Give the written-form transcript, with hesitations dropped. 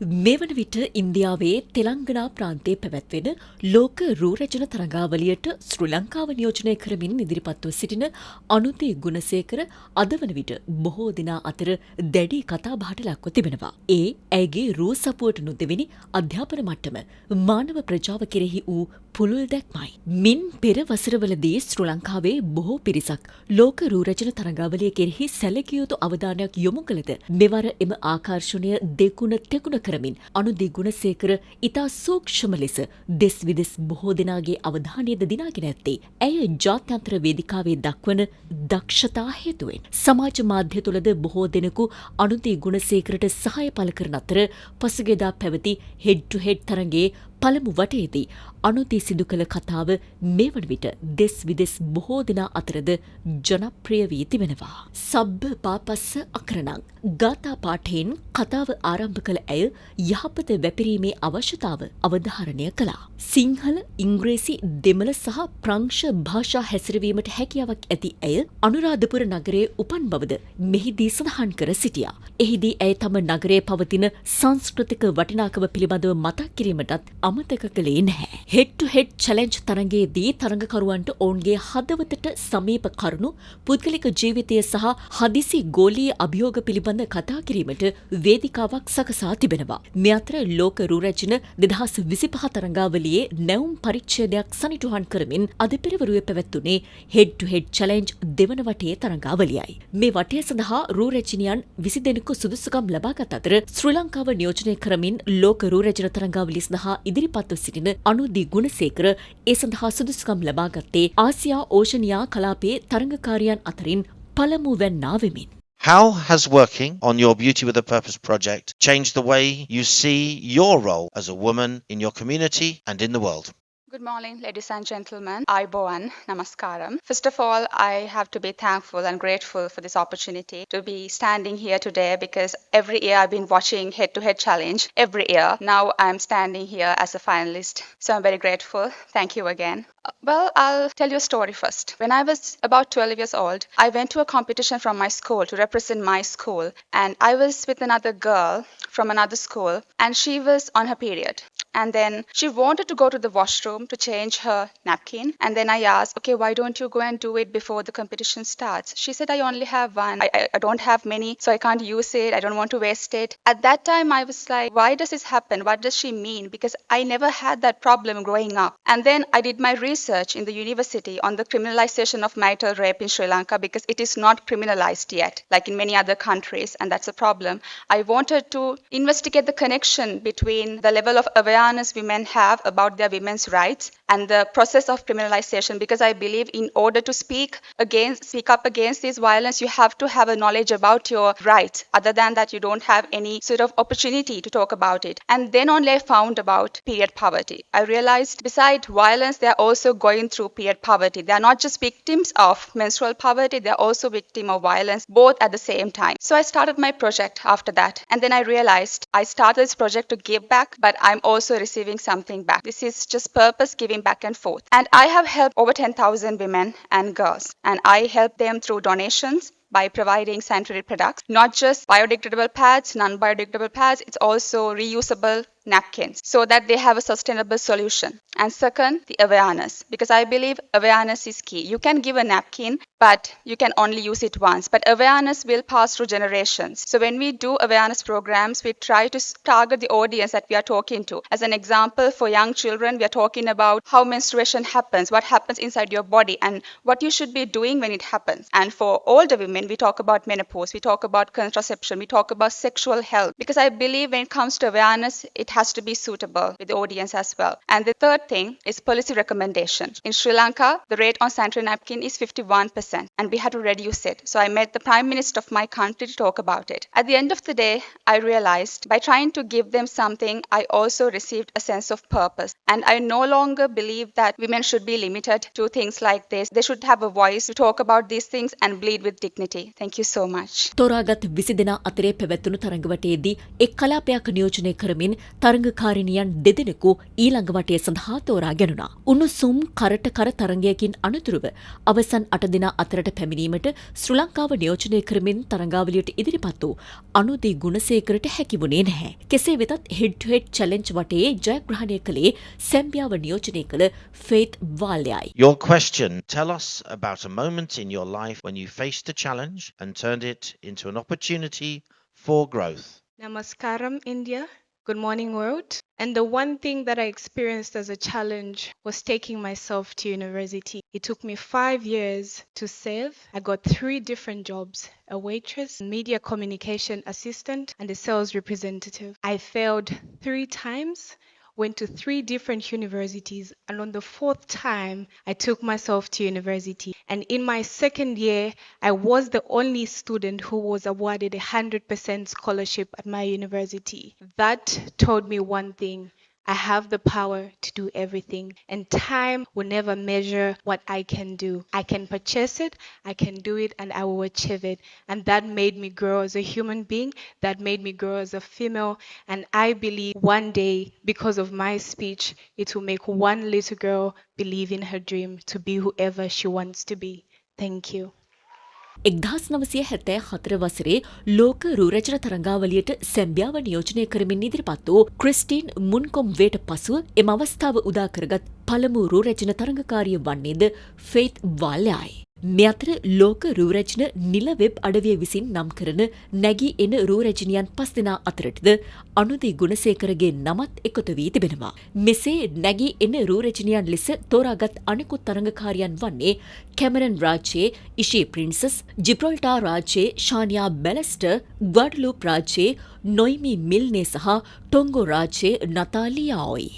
මෙවන විට ඉන්දියාවේ තෙලංගනා ප්‍රාන්තයේ පැවැත්වෙන ලෝක රූරජන තරඟාවලියට ශ්‍රී ලංකාව නියෝජනය කරමින් ඉදිරිපත්ව සිටින අනුති ගුණසේකර අද වන විට බොහෝ දෙනා අතර දැඩි කතාබහට ලක්ව තිබෙනවා. ඒ ඇයගේ රූ සපුවට නොදෙවෙනි අධ්‍යාපන මට්ටම මානව ප්‍රජාව කෙරෙහි වූ පුළුල් දැක්මයි. මින් පෙර වසරවලදී ශ්‍රී ලංකාවේ බොහෝ පිරිසක් ලෝක රූරජන තරඟාවලිය කෙරෙහි සැලකිය යුතු අවධානයක් යොමු කළද මෙවර එම ආකර්ෂණය දෙගුණ තෙගුණ කරමින් අනුති ගුණසේකර ඉතා සූක්ෂම ලෙස දෙස් විදෙස් බොහෝ දෙනාගේ අවධානයද දිනාගෙන ඇත්තේ ඇය ජාත්‍යන්තර වේදිකාවේ දක්වන දක්ෂතා හේතුවෙන්. සමාජ මාධ්‍ය තුළද බොහෝ දෙනෙකු අනුති ගුණසේකරට සහාය පළ කරන අතර පසුගියදා පැවති හෙඩ් ටු හෙඩ් තරඟයේ පළමු වටයේදී අනුති සිදු කළ කතාව මේ වන විට දෙස් විදෙස් බොහෝ දෙනා අතරද ජනප්‍රිය වී තිබෙනවා. සබ්බ පාපස්ස අකරණං ගාථා පාඨයෙන් කතාව ආරම්භ කළ ඇය යහපත වැපිරීමේ අවශ්‍යතාව අවධාරණය කළා. සිංහල, ඉංග්‍රීසි, දෙමළ සහ ප්‍රංශ භාෂා හැසිරවීමට හැකියාවක් ඇති ඇය අනුරාධපුර නගරයේ උපන් බවද මෙහිදී සඳහන් කර සිටියා. එහිදී ඇය තම නගරයේ පවතින සංස්කෘතික වටිනාකම පිළිබඳව මතක් කිරීමටත් අමතක කළේ නැහැ. හෙඩ් ටු හෙඩ් චැලෙන්ජ් තරඟයේදී තරඟකරුවන්ට ඔවුන්ගේ හදවතට සමීප කරුණු, පුද්ගලික ජීවිතය සහ හදිසි ගෝලීය අභියෝග පිළිබඳ කතා කිරීමට වේදිකාවක් සකසා තිබෙනවා. මේ අතර ලෝක රූරැජින 2025 තරඟාවලියේ නැවුම් පරිච්ඡේදයක් සනිටුහන් කරමින් අද පෙරවරුවේ පැවැත්වුණේ හෙඩ් ටු හෙඩ් චැලෙන්ජ් දෙවන වටයේ තරඟාවලියයි. මේ වටය සඳහා රූරැජිනියන් 20 දෙනෙකු සුදුසුකම් ලබාගත් අතර ශ්‍රී ලංකාව නියෝජනය කරමින් ලෝක රූරැජින තරඟාවලිය සඳහා ඉදිරිපත්ව සිටින අනුති ගුණසේකර ඒ සඳහා සුදුසුකම් ලබාගත්තේ ආසියා ඕෂනියා කලාපයේ තරඟකාරියන් අතරින් පළමුවැන්නා වෙමින්. How has working on your Beauty with a Purpose project changed the way you see your role as a woman in your community and in the world? Good morning, ladies and gentlemen. Ayubowan, namaskaram. First of all, I have to be thankful and grateful for this opportunity to be standing here today because every year I've been watching Head to Head Challenge every year. Now I'm standing here as a finalist. So I'm very grateful. Thank you again. Well, I'll tell you a story first. When I was about 12 years old, I went to a competition from my school to represent my school. And I was with another girl from another school and she was on her period. And then she wanted to go to the washroom to change her napkin. And then I asked, okay, why don't you go and do it before the competition starts? She said, I only have one. I don't have many, so I can't use it. I don't want to waste it. At that time, I was like, why does this happen? What does she mean? Because I never had that problem growing up. And then I did my research in the university on the criminalization of marital rape in Sri Lanka because it is not criminalized yet, like in many other countries, and that's a problem. I wanted to investigate the connection between the level of awareness women have about their women's rights and the process of criminalization because I believe in order to speak up against this violence, you have to have a knowledge about your rights. Other than that, you don't have any sort of opportunity to talk about it. And then only I found about period poverty. I realized besides violence, they are also going through period poverty. They are not just victims of menstrual poverty, they are also victims of violence, both at the same time. So I started my project after that. And then I realized I started this project to give back, but I'm also receiving something back. This is just purpose giving back and forth. And I have helped over 10,000 women and girls. And I help them through donations by providing sanitary products, not just biodegradable pads, non-biodegradable pads, it's also reusable napkins so that they have a sustainable solution. And second, the awareness, because I believe awareness is key. You can give a napkin, but you can only use it once. But awareness will pass through generations. So when we do awareness programs, we try to target the audience that we are talking to. As an example, for young children, we are talking about how menstruation happens, what happens inside your body, and what you should be doing when it happens. And for older women, we talk about menopause, we talk about contraception, we talk about sexual health. Because I believe when it comes to awareness, it has to be suitable with the audience as well. And the third thing is policy recommendation. In Sri Lanka, the rate on sanitary napkin is 51%, and we had to reduce it. So I met the Prime Minister of my country to talk about it. At the end of the day, I realized by trying to give them something, I also received a sense of purpose. And I no longer believe that women should be limited to things like this. They should have a voice to talk about these things and bleed with dignity. opportunity. Thank you so much. තෝරාගත් 20 දෙනා අතරේ පැවැත්වුණු තරඟවටයේදී එක් කලාපයක් නියෝජනය කරමින් තරඟකාරිනියන් දෙදෙනෙකු ඊළඟ වටය සඳහා තෝරා ගැනුණා. උණුසුම් කරට කර තරඟයකින් අනතුරුව අවසන් 8 දෙනා අතරට පැමිණීමට ශ්‍රී ලංකාව නියෝජනය කරමින් තරඟාවලියට ඉදිරිපත් වූ අනුදී ගුණසේකරට හැකි වුණේ නැහැ. කෙසේ වෙතත් හෙඩ් ටු හෙඩ් චැලෙන්ජ් වටයේ ජයග්‍රහණය කළේ සැම්බියාව නියෝජනය කළ faith වාල්යයි. Your question, tell us about a moment in your life when you faced a challenge and turned it into an opportunity for growth. Namaskaram, India. Good morning, world. And the one thing that I experienced as a challenge was taking myself to university. It took me 5 years to save. I got 3 different jobs: a waitress, media communication assistant, and a sales representative. I failed 3 times, went to 3 different universities, and on the 4th time, I took myself to university. And in my 2nd year, I was the only student who was awarded a 100% scholarship at my university. That told me one thing: I have the power to do everything, and time will never measure what I can do. I can purchase it, I can do it, and I will achieve it. And that made me grow as a human being, that made me grow as a female, and I believe one day, because of my speech, it will make one little girl believe in her dream to be whoever she wants to be. Thank you. 1974 වසරේ ලෝක රූරචන තරඟාවලියට සැම්බියාව නියෝජනය කරමින් ඉදිරිපත් වූ Christine මුන්කොම්වේට පසුව එම අවස්ථාව උදා කරගත් පළමු රූරචන තරඟකාරිය වන්නේද ෆේත් වාල්යයි. මේ අතර ලෝක රූරචන නිල වෙබ් අඩවිය විසින් නම් කරන නැගී එන රූරචනියන් 5 දෙනා අතරටද අනුදී ගුණසේකරගේ නමත් එකතු වී තිබෙනවා. මෙසේ නැගී එන රූරචනියන් ලෙස තෝරාගත් අනෙකුත් තරඟකාරියන් වන්නේ කැමරන් රාජ්‍යයේ ඉෂී ප්‍රින්සස්, ජිබ්‍රල්ටා රාජ්‍යයේ ශානියා බැලස්ටර්, ග්වාඩලූප් රාජ්‍යයේ නොයිමි මිල්නේ සහ ටොංගෝ රාජ්‍යයේ නතාලියායි.